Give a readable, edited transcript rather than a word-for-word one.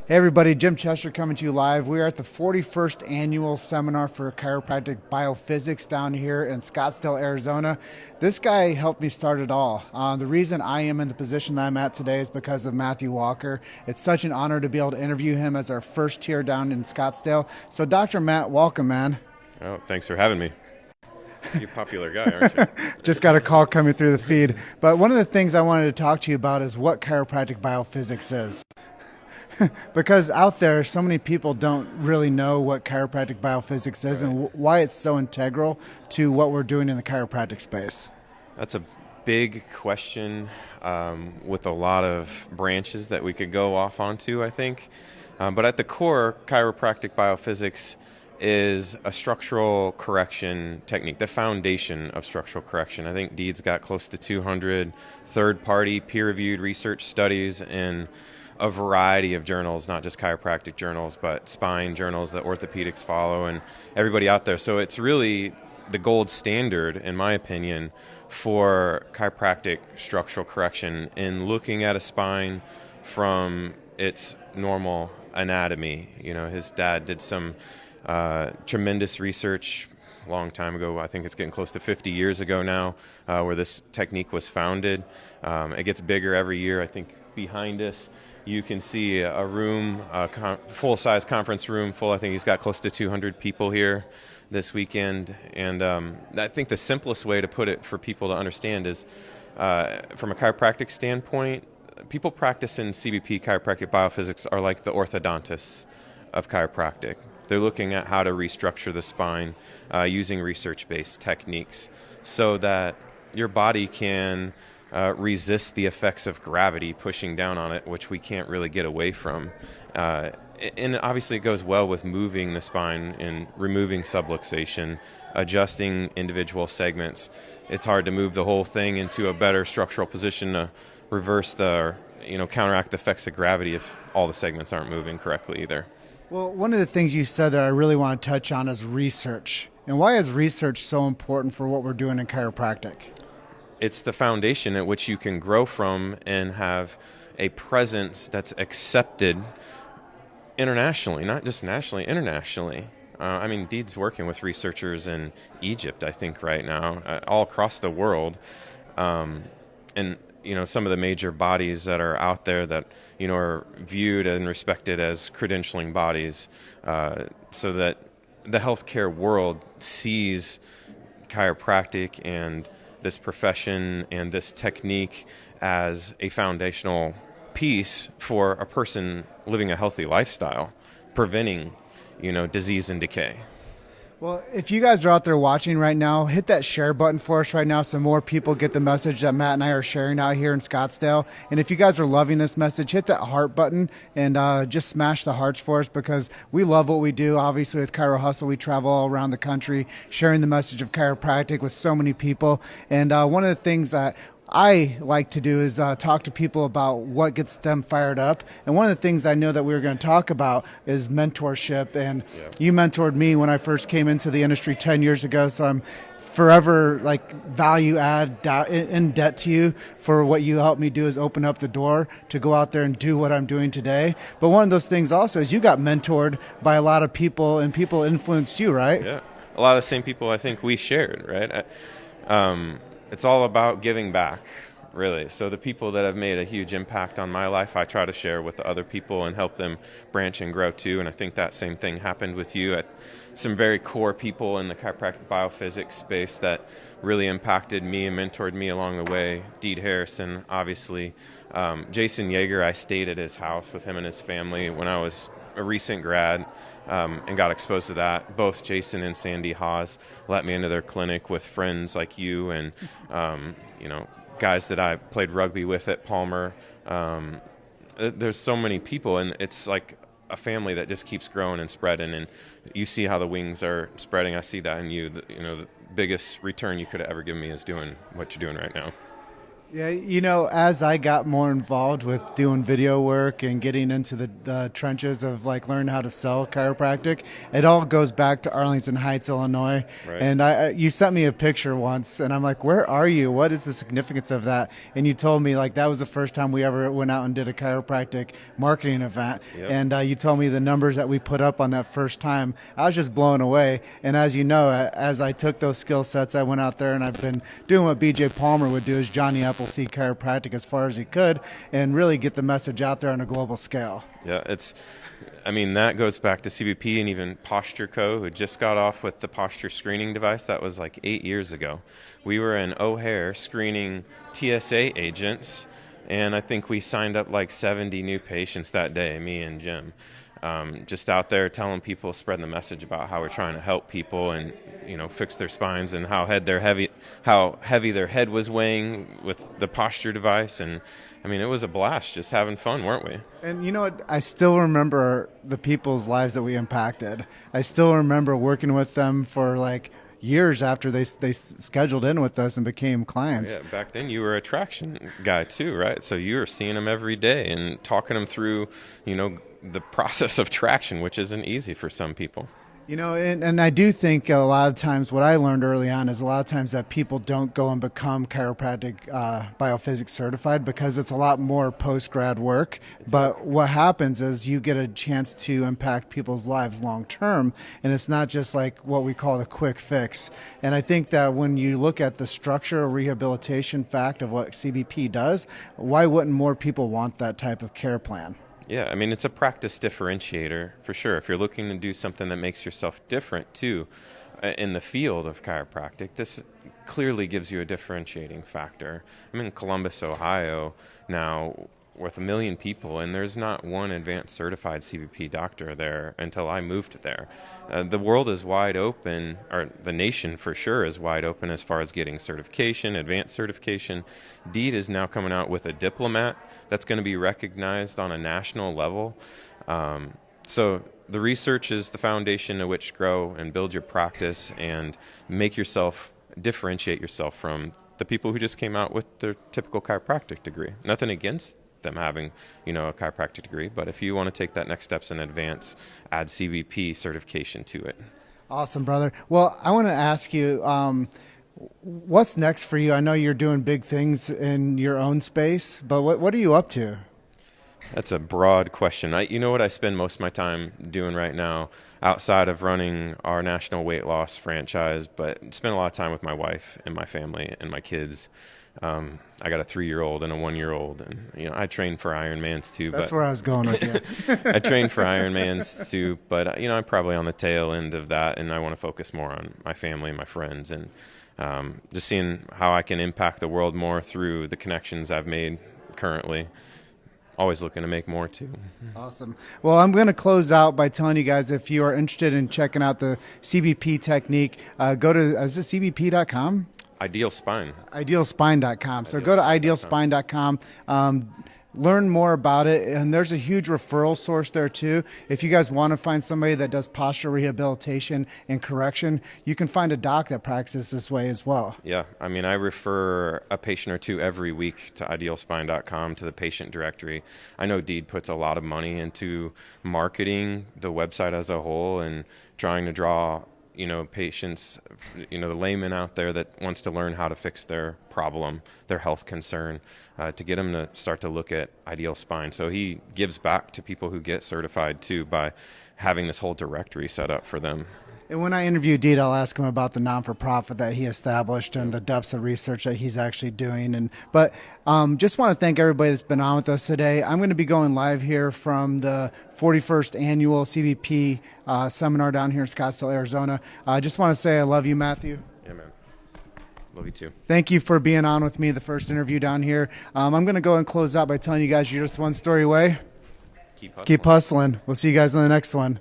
Hey everybody, Jim Chester coming to you live. We are at the 41st annual seminar for chiropractic biophysics down here in Scottsdale, Arizona. This guy helped me start it all. The reason I am in the position that I'm at today is because of Matthew Walker. It's such an honor to be able to interview him as our first here down in Scottsdale. So Dr. Matt, welcome, man. Oh, thanks for having me. You're a popular guy, aren't you? Just got a call coming through the feed. But one of the things I wanted to talk to you about is what chiropractic biophysics is. Because out there, so many people don't really know what chiropractic biophysics is and why it's so integral to what we're doing in the chiropractic space. That's a big question with a lot of branches that we could go off onto, I think. But at the core, chiropractic biophysics is a structural correction technique, the foundation of structural correction. I think Deed's got close to 200 third-party peer-reviewed research studies in a variety of journals, not just chiropractic journals, but spine journals that orthopedics follow and everybody out there. So it's really the gold standard, in my opinion, for chiropractic structural correction in looking at a spine from its normal anatomy. You know, his dad did some tremendous research a long time ago. I think it's getting close to 50 years ago now, where this technique was founded. It gets bigger every year. I think behind us you can see a room, full-size conference room full. I think he's got close to 200 people here this weekend. And I think the simplest way to put it for people to understand is, from a chiropractic standpoint, people practicing CBP, chiropractic biophysics, are like the orthodontists of chiropractic. They're looking at how to restructure the spine using research-based techniques so that your body can resist the effects of gravity pushing down on it, which we can't really get away from. And obviously it goes well with moving the spine and removing subluxation, adjusting individual segments. It's hard to move the whole thing into a better structural position to reverse counteract the effects of gravity if all the segments aren't moving correctly either. Well, one of the things you said that I really want to touch on is research. And why is research so important for what we're doing in chiropractic? It's the foundation at which you can grow from and have a presence that's accepted internationally, not just nationally, internationally. Deed's working with researchers in Egypt, I think, right now, all across the world. And some of the major bodies that are out there that, are viewed and respected as credentialing bodies, so that the healthcare world sees chiropractic and this profession and this technique as a foundational piece for a person living a healthy lifestyle, preventing, disease and decay. Well, if you guys are out there watching right now, hit that share button for us right now so more people get the message that Matt and I are sharing out here in Scottsdale. And if you guys are loving this message, hit that heart button and just smash the hearts for us because we love what we do. Obviously, with Chiro Hustle, we travel all around the country sharing the message of chiropractic with so many people. And one of the things that I like to do is talk to people about what gets them fired up. And one of the things I know that we were going to talk about is mentorship. And you mentored me when I first came into the industry 10 years ago. So I'm forever value add in debt to you for what you helped me do is open up the door to go out there and do what I'm doing today. But one of those things also is you got mentored by a lot of people and people influenced you, right? Yeah, a lot of the same people I think we shared, right? It's all about giving back, really. So the people that have made a huge impact on my life, I try to share with the other people and help them branch and grow too. And I think that same thing happened with you. At some very core people in the chiropractic biophysics space that really impacted me and mentored me along the way. Deed Harrison, obviously. Jason Yeager, I stayed at his house with him and his family when I was a recent grad. And got exposed to that. Both Jason and Sandy Haas let me into their clinic with friends like you and, guys that I played rugby with at Palmer. There's so many people, and it's like a family that just keeps growing and spreading, and you see how the wings are spreading. I see that in you. The biggest return you could have ever given me is doing what you're doing right now. Yeah, as I got more involved with doing video work and getting into the trenches of like learning how to sell chiropractic, it all goes back to Arlington Heights, Illinois. Right. And you sent me a picture once, and I'm like, "Where are you? What is the significance of that?" And you told me like that was the first time we ever went out and did a chiropractic marketing event. Yep. And you told me the numbers that we put up on that first time. I was just blown away. And as you know, as I took those skill sets, I went out there and I've been doing what BJ Palmer would do, is Johnny Appleseed chiropractic as far as he could, and really get the message out there on a global scale. Yeah, that goes back to CBP and even Posture Co., who just got off with the posture screening device. That was like 8 years ago. We were in O'Hare screening TSA agents, and I think we signed up like 70 new patients that day, me and Jim. Just out there telling people, spreading the message about how we're trying to help people and fix their spines, and how heavy their head was weighing with the posture device. And it was a blast, just having fun, weren't we? And you know what? I still remember the people's lives that we impacted. I still remember working with them for like years after they scheduled in with us and became clients. Yeah, back then you were a traction guy too, right? So you were seeing them every day and talking them through, the process of traction, which isn't easy for some people. And I do think a lot of times what I learned early on is a lot of times that people don't go and become chiropractic biophysics certified because it's a lot more post-grad work. But what happens is you get a chance to impact people's lives long term, and it's not just like what we call the quick fix. And I think that when you look at the structural rehabilitation fact of what CBP does, why wouldn't more people want that type of care plan? Yeah, it's a practice differentiator for sure. If you're looking to do something that makes yourself different too in the field of chiropractic, this clearly gives you a differentiating factor. I'm in Columbus, Ohio now with 1 million people, and there's not one advanced certified CBP doctor there until I moved there. The world is wide open, or the nation for sure is wide open as far as getting certification, advanced certification. DEED is now coming out with a diplomat that's going to be recognized on a national level. So the research is the foundation to which grow and build your practice and differentiate yourself from the people who just came out with their typical chiropractic degree. Nothing against them having, a chiropractic degree, but if you want to take that next steps in advance, add CBP certification to it. Awesome, brother. Well, I want to ask you, what's next for you? I know you're doing big things in your own space, but what are you up to? That's a broad question. You know what I spend most of my time doing right now, outside of running our national weight loss franchise, but spend a lot of time with my wife and my family and my kids. I got a 3-year-old and a 1-year-old, and I train for Ironmans too. That's where I was going with you. I train for Ironmans too, but I'm probably on the tail end of that, and I want to focus more on my family and my friends, and just seeing how I can impact the world more through the connections I've made currently. Always looking to make more too. Awesome. Well, I'm going to close out by telling you guys, if you are interested in checking out the CBP technique, go to is it cbp.com? Ideal Spine. Idealspine.com. So go to idealspine.com. Learn more about it, and there's a huge referral source there too. If you guys want to find somebody that does posture rehabilitation and correction, you can find a doc that practices this way as well. Yeah, I refer a patient or two every week to idealspine.com, to the patient directory. I know DEED puts a lot of money into marketing the website as a whole and trying to draw patients, the layman out there that wants to learn how to fix their problem, their health concern, to get them to start to look at Ideal Spine. So he gives back to people who get certified too by having this whole directory set up for them. And when I interview Deed, I'll ask him about the non-for-profit that he established and the depths of research that he's actually doing. But just want to thank everybody that's been on with us today. I'm going to be going live here from the 41st annual CBP seminar down here in Scottsdale, Arizona. I just want to say I love you, Matthew. Yeah, man. Love you too. Thank you for being on with me, the first interview down here. I'm going to go and close out by telling you guys you're just one story away. Keep hustling. Keep hustling. We'll see you guys in the next one.